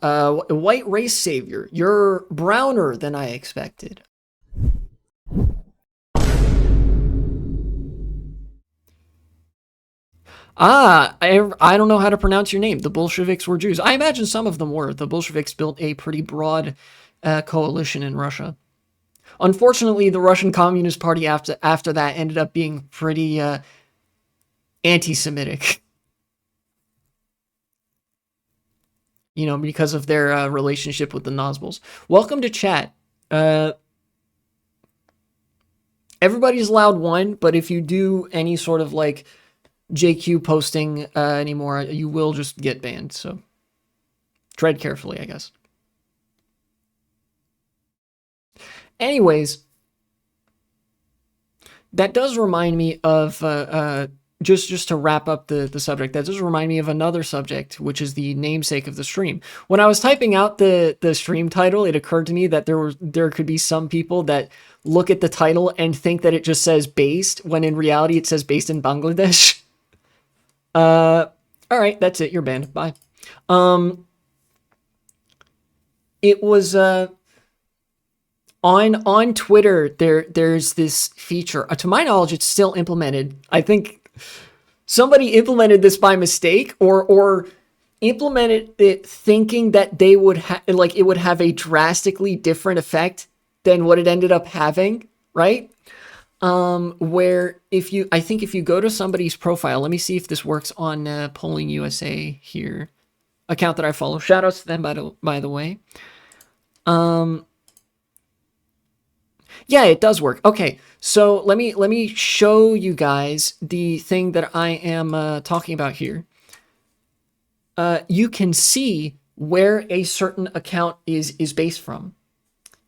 White race savior. You're browner than I expected. I don't know how to pronounce your name. The Bolsheviks were Jews. I imagine some of them were. The Bolsheviks built a pretty broad coalition in Russia. Unfortunately, the Russian Communist Party after that ended up being pretty anti-Semitic. You know, because of their relationship with the Nazguls. Welcome to chat. Uh, Everybody's allowed one, but if you do any sort of like JQ posting anymore, you will just get banned. So tread carefully, I guess. Anyways, that does remind me of just to wrap up the subject. That does remind me of another subject, which is the namesake of the stream. When I was typing out the stream title, it occurred to me that there could be some people that look at the title and think that it just says based, when in reality it says based in Bangladesh. All right, that's it. You're banned. Bye. It was on Twitter. There's this feature. To my knowledge, it's still implemented. I think somebody implemented this by mistake, or implemented it thinking that they would like it would have a drastically different effect than what it ended up having. Right? Where I think if you go to somebody's profile, let me see if this works on Polling USA here, account that I follow. Shout outs to them by the way. Yeah, it does work. Okay, so let me show you guys the thing that I am talking about here. You can see where a certain account is based from.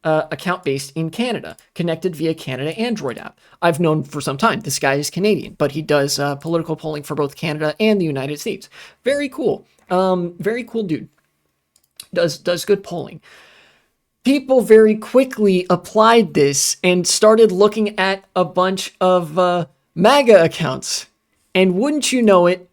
Account based in Canada, connected via Canada Android app. I've known for some time this guy is Canadian, but he does political polling for both Canada and the United States. Very cool. Very cool dude. Does good polling. People very quickly applied this and started looking at a bunch of MAGA accounts. And wouldn't you know it,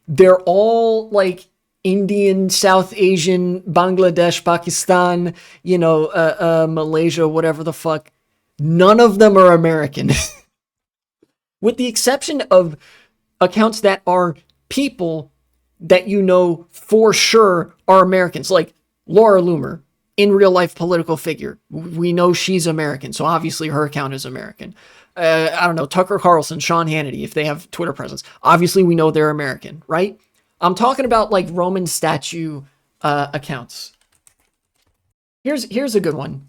they're all like Indian, South Asian, Bangladesh, Pakistan, Malaysia, whatever the fuck. None of them are American. With the exception of accounts that are people that you know for sure are Americans, like Laura Loomer, in real life political figure. We know she's American, so obviously her account is American. I don't know, Tucker Carlson, Sean Hannity, if they have Twitter presence. Obviously we know they're American, right? I'm talking about like Roman statue accounts. Here's a good one.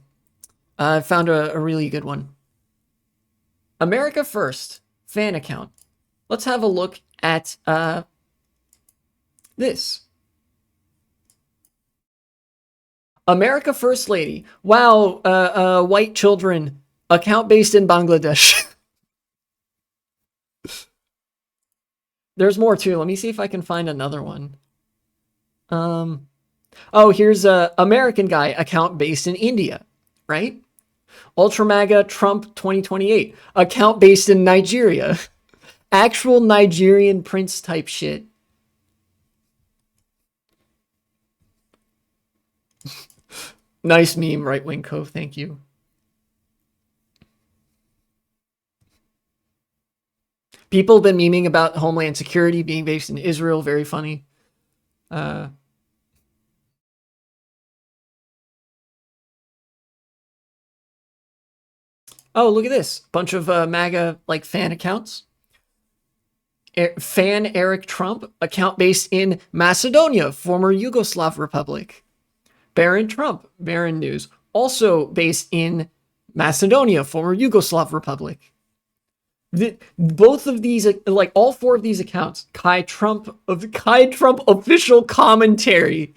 I found a really good one. America First fan account. Let's have a look at this. America First Lady. Wow, white children. Account based in Bangladesh. There's more too. Let me see if I can find another one. Oh, here's a American guy, account based in India, right? Ultra MAGA Trump 2028, account based in Nigeria. Actual Nigerian prince type shit. Nice meme, Right Wing Cove. Thank you. People have been memeing about Homeland Security being based in Israel. Very funny. Oh, look at this. Bunch of MAGA like fan accounts. Fan Eric Trump, account based in Macedonia, former Yugoslav Republic. Baron Trump, Baron News, also based in Macedonia, former Yugoslav Republic. Both of these, like all four of these accounts, Kai Trump official commentary,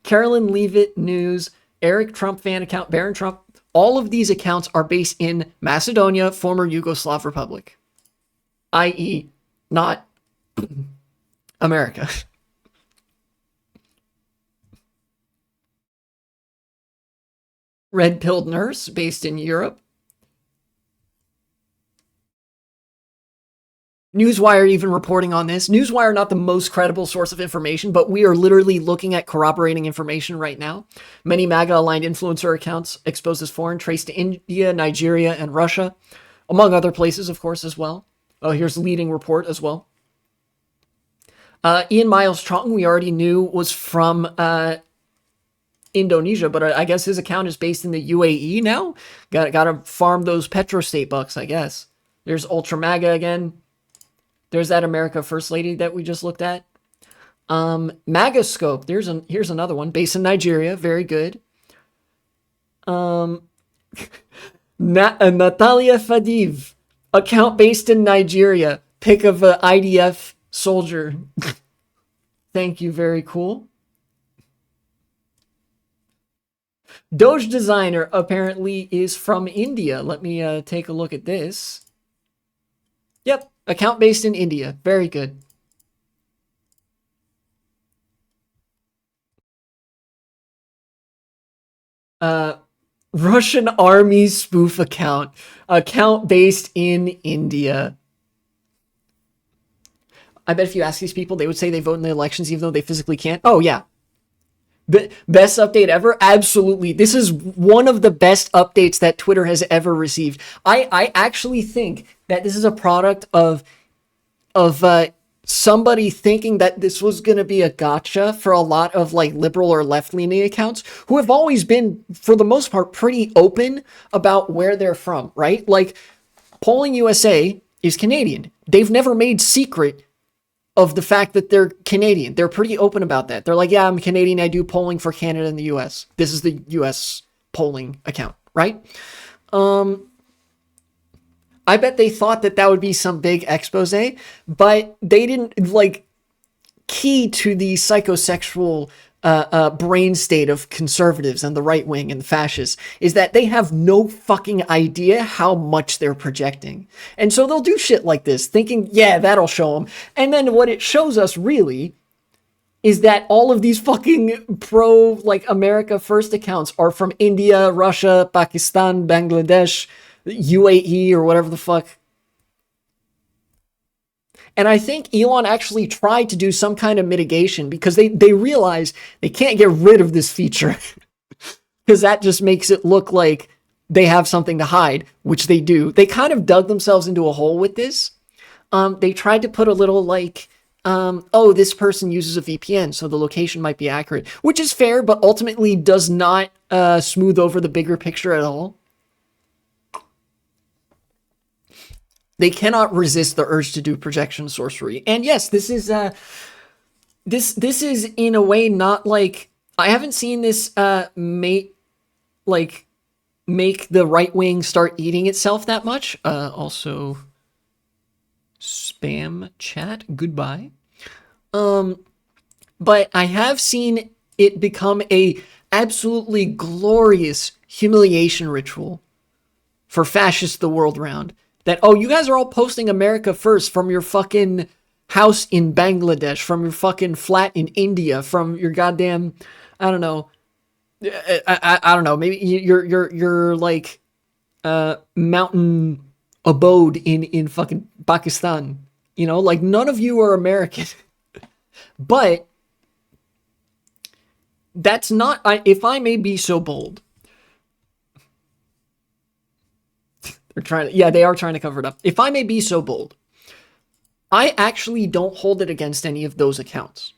Carolyn Leavitt News, Eric Trump fan account, Baron Trump, all of these accounts are based in Macedonia, former Yugoslav Republic, i.e., not America. Red Pilled Nurse, based in Europe. Newswire even reporting on this. Newswire, not the most credible source of information, but we are literally looking at corroborating information right now. Many MAGA-aligned influencer accounts exposed as foreign, traced to India, Nigeria, and Russia, among other places, of course, as well. Oh, here's the leading report as well. Ian Miles Chong, we already knew was from Indonesia, but I guess his account is based in the UAE now. Gotta farm those petrostate bucks, I guess. There's Ultra MAGA again. There's that America First Lady that we just looked at. MAGA Scope. Here's another one based in Nigeria. Very good. Natalia Fadiv, account based in Nigeria. Pic of an IDF soldier. Thank you. Very cool. Doge designer apparently is from India. Let me take a look at this. Yep. Account based in India. Very good. Russian army spoof account. Account based in India. I bet if you ask these people, they would say they vote in the elections even though they physically can't. Oh, yeah. Best update ever? Absolutely. This is one of the best updates that Twitter has ever received. I actually think that this is a product of somebody thinking that this was going to be a gotcha for a lot of like liberal or left-leaning accounts who have always been, for the most part, pretty open about where they're from, right? Like, Polling USA is Canadian. They've never made secret of the fact that they're Canadian. They're pretty open about that. They're like, yeah, I'm Canadian. I do polling for Canada and the US. This is the US polling account, right? I bet they thought that would be some big expose, but they didn't like key to the psychosexual brain state of conservatives and the right wing and the fascists is that they have no fucking idea how much they're projecting. And so they'll do shit like this thinking, yeah, that'll show them. And then what it shows us really is that all of these fucking pro like America First accounts are from India, Russia, Pakistan, Bangladesh, UAE, or whatever the fuck. And I think Elon actually tried to do some kind of mitigation because they realize they can't get rid of this feature because that just makes it look like they have something to hide, which they do. They kind of dug themselves into a hole with this. They tried to put a little like, oh, this person uses a VPN, so the location might be accurate, which is fair, but ultimately does not smooth over the bigger picture at all. They cannot resist the urge to do projection sorcery. And yes, this is this is in a way not like, I haven't seen this make the right wing start eating itself that much. Also spam chat, goodbye. But I have seen it become a absolutely glorious humiliation ritual for fascists the world round. That, oh, you guys are all posting America First from your fucking house in Bangladesh, from your fucking flat in India, from your goddamn, I don't know, I don't know, maybe your like mountain abode in fucking Pakistan. You know, like none of you are American. But that's not, if I may be so bold. They're trying to, yeah, they are trying to cover it up. If I may be so bold, I actually don't hold it against any of those accounts,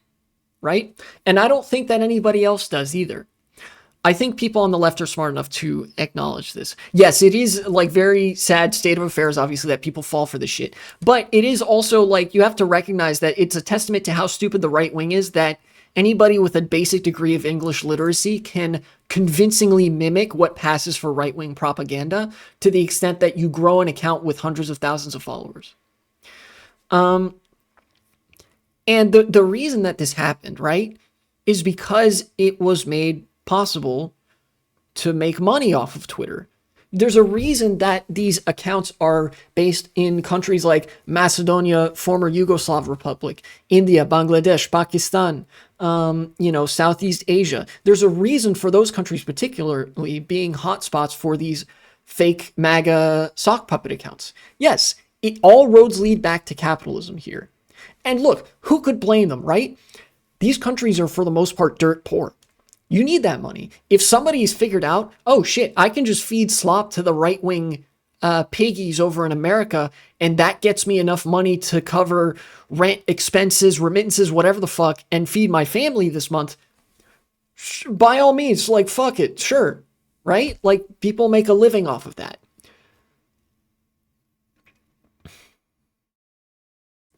right? And I don't think that anybody else does either. I think people on the left are smart enough to acknowledge this. Yes, it is like very sad state of affairs, obviously, that people fall for this shit. But it is also like, you have to recognize that it's a testament to how stupid the right wing is that anybody with a basic degree of English literacy can convincingly mimic what passes for right-wing propaganda to the extent that you grow an account with hundreds of thousands of followers. And the reason that this happened, right, is because it was made possible to make money off of Twitter. There's a reason that these accounts are based in countries like Macedonia, former Yugoslav Republic, India, Bangladesh, Pakistan, Southeast Asia. There's a reason for those countries particularly being hotspots for these fake MAGA sock puppet accounts. Yes, all roads lead back to capitalism here. And look, who could blame them, right? These countries are for the most part dirt poor. You need that money. If somebody's figured out, oh shit, I can just feed slop to the right-wing piggies over in America, and that gets me enough money to cover rent, expenses, remittances, whatever the fuck, and feed my family this month, by all means, like, fuck it, sure, right? Like, people make a living off of that.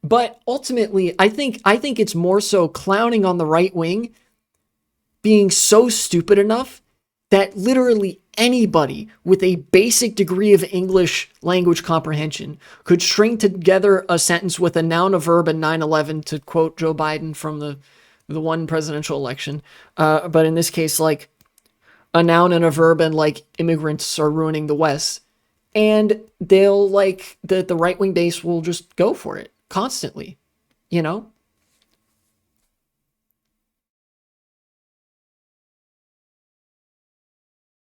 But ultimately, I think it's more so clowning on the right wing being so stupid enough that literally anybody with a basic degree of English language comprehension could string together a sentence with a noun, a verb, and 9/11, to quote Joe Biden from the one presidential election. But in this case, like, a noun and a verb, and like, immigrants are ruining the West. And they'll, like, the right-wing base will just go for it constantly, you know?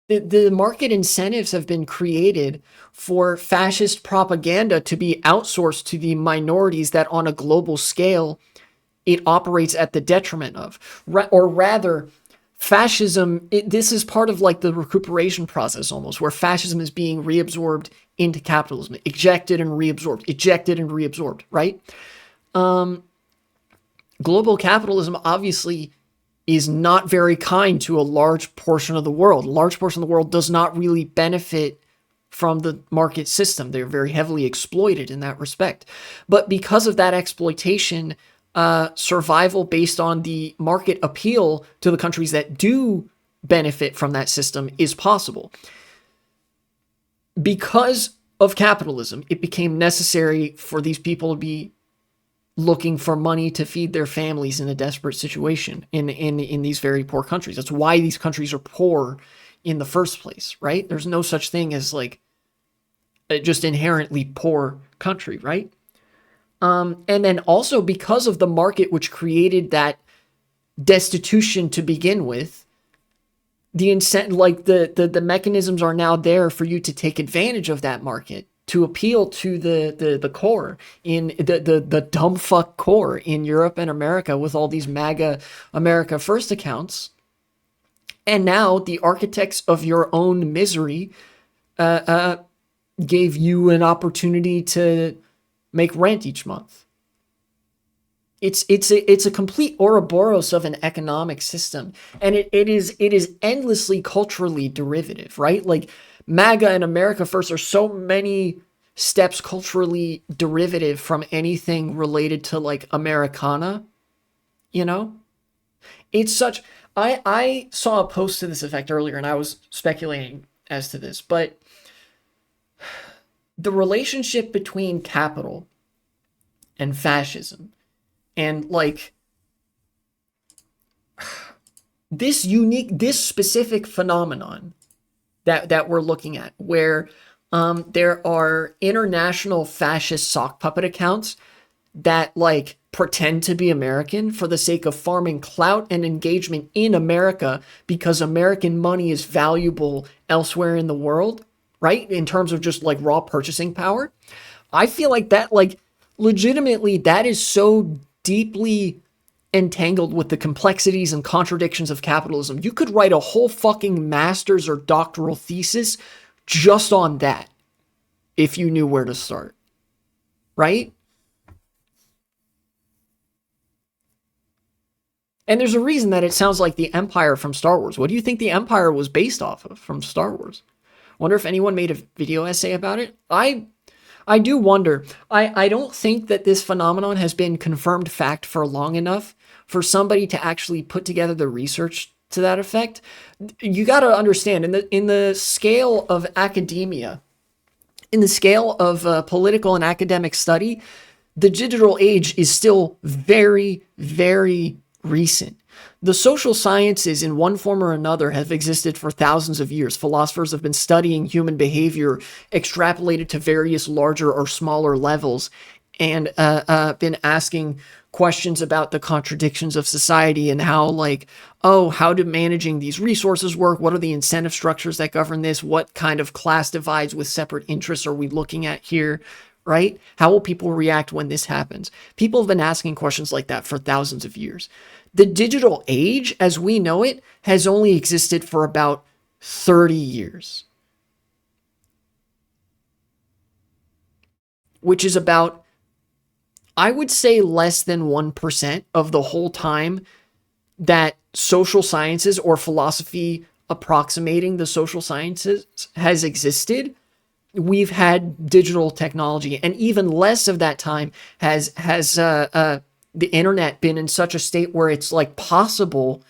The market incentives have been created for fascist propaganda to be outsourced to the minorities that on a global scale it operates at the detriment of. Or rather, fascism, this is part of like the recuperation process almost, where fascism is being reabsorbed into capitalism, ejected and reabsorbed, right? Global capitalism obviously is not very kind to a large portion of the world. A large portion of the world does not really benefit from the market system. They're very heavily exploited in that respect. But because of that exploitation, survival based on the market appeal to the countries that do benefit from that system is possible. Because of capitalism, it became necessary for these people to be looking for money to feed their families in a desperate situation in these very poor countries. That's why these countries are poor in the first place, right? There's no such thing as like a just inherently poor country, right? And then also because of the market which created that destitution to begin with, the incentive, like the mechanisms are now there for you to take advantage of that market, to appeal to the core, in the dumb fuck core in Europe and America with all these MAGA America First accounts. And now the architects of your own misery gave you an opportunity to make rent each month. It's a complete Ouroboros of an economic system, and it is endlessly culturally derivative, right? Like, MAGA and America First are so many steps culturally derivative from anything related to like Americana, you know? It's such, I saw a post to this effect earlier and I was speculating as to this, but the relationship between capital and fascism and like this specific phenomenon that we're looking at, where there are international fascist sock puppet accounts that like pretend to be American for the sake of farming clout and engagement in America because American money is valuable elsewhere in the world, right? In terms of just like raw purchasing power. I feel like that, like, legitimately, that is so deeply entangled with the complexities and contradictions of capitalism. You could write a whole fucking master's or doctoral thesis just on that if you knew where to start, right? And there's a reason that it sounds like the Empire from Star Wars. What do you think the Empire was based off of from Star Wars? Wonder if anyone made a video essay about it. I do wonder. I don't think that this phenomenon has been confirmed fact for long enough for somebody to actually put together the research to that effect. You got to understand, in the scale of academia, in the scale of political and academic study, the digital age is still very, very recent. The social sciences in one form or another have existed for thousands of years. Philosophers have been studying human behavior extrapolated to various larger or smaller levels, and been asking questions about the contradictions of society and how, like, oh, how do managing these resources work? What are the incentive structures that govern this? What kind of class divides with separate interests are we looking at here? right? How will people react when this happens? People have been asking questions like that for thousands of years. The digital age, as we know it, has only existed for about 30 years, which is about, I would say, less than 1% of the whole time that social sciences or philosophy approximating the social sciences has existed. We've had digital technology, and even less of that time has the internet been in such a state where it's like possible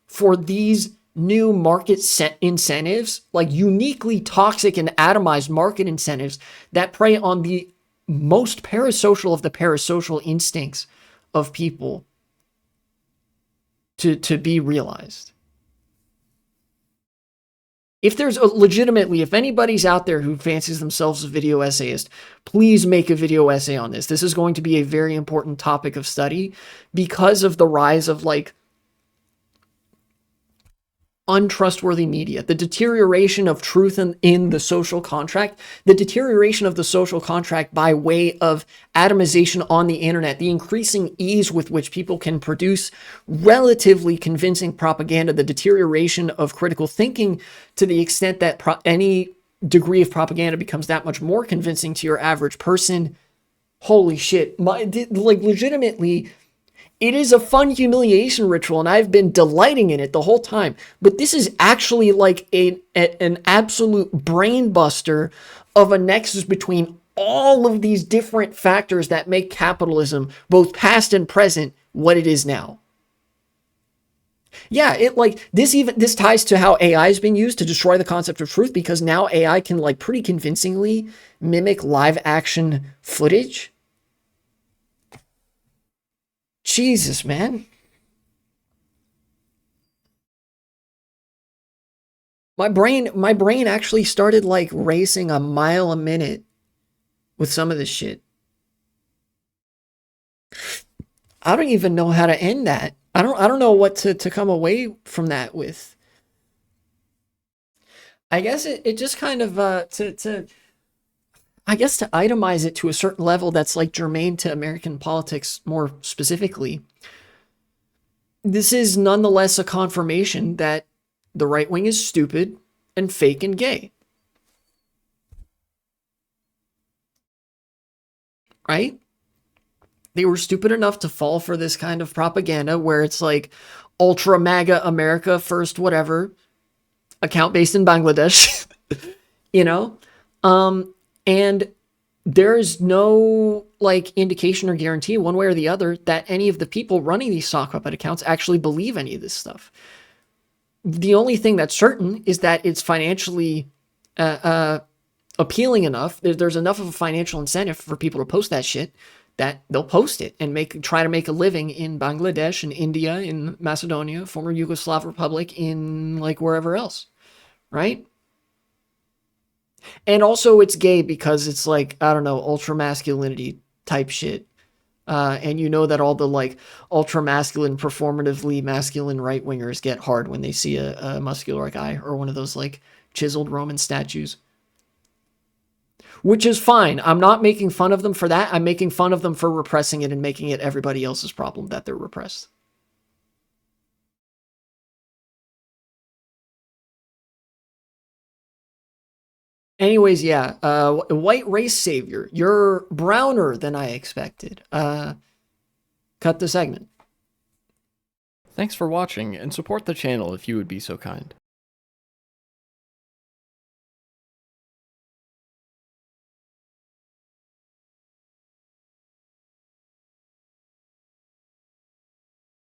for these new market set incentives, like uniquely toxic and atomized market incentives that prey on the most parasocial of the parasocial instincts of people to be realized. If there's legitimately, if anybody's out there who fancies themselves a video essayist, please make a video essay on this. This is going to be a very important topic of study because of the rise of like untrustworthy media, the deterioration of truth in the social contract, the deterioration of the social contract by way of atomization on the internet, the increasing ease with which people can produce relatively convincing propaganda, the deterioration of critical thinking to the extent that any degree of propaganda becomes that much more convincing to your average person. Holy shit. Like legitimately, it is a fun humiliation ritual, and I've been delighting in it the whole time. But this is actually like an absolute brain buster of a nexus between all of these different factors that make capitalism, both past and present, what it is now. Yeah, it like this ties to how AI is being used to destroy the concept of truth, because now AI can like pretty convincingly mimic live action footage. Jesus, man. My brain actually started like racing a mile a minute with some of this shit. I don't even know how to end that. I don't know what to come away from that with. I guess it just kind of to I guess to itemize it to a certain level that's like germane to American politics more specifically. This is nonetheless a confirmation that the right wing is stupid and fake and gay. Right? They were stupid enough to fall for this kind of propaganda where it's like ultra MAGA America first, whatever, account based in Bangladesh, you know? And there's no like indication or guarantee one way or the other that any of the people running these sock puppet accounts actually believe any of this stuff. The only thing that's certain is that it's financially appealing enough. There's enough of a financial incentive for people to post that shit that they'll post it and try to make a living in Bangladesh, in India, in Macedonia, former Yugoslav Republic, in like wherever else, right? And also it's gay because it's like, I don't know, ultra masculinity type shit. And you know that all the like ultra masculine, performatively masculine right wingers get hard when they see a muscular guy or one of those like chiseled Roman statues. Which is fine. I'm not making fun of them for that. I'm making fun of them for repressing it and making it everybody else's problem that they're repressed. Anyways, yeah, white race savior. You're browner than I expected. Cut the segment. Thanks for watching, and support the channel if you would be so kind.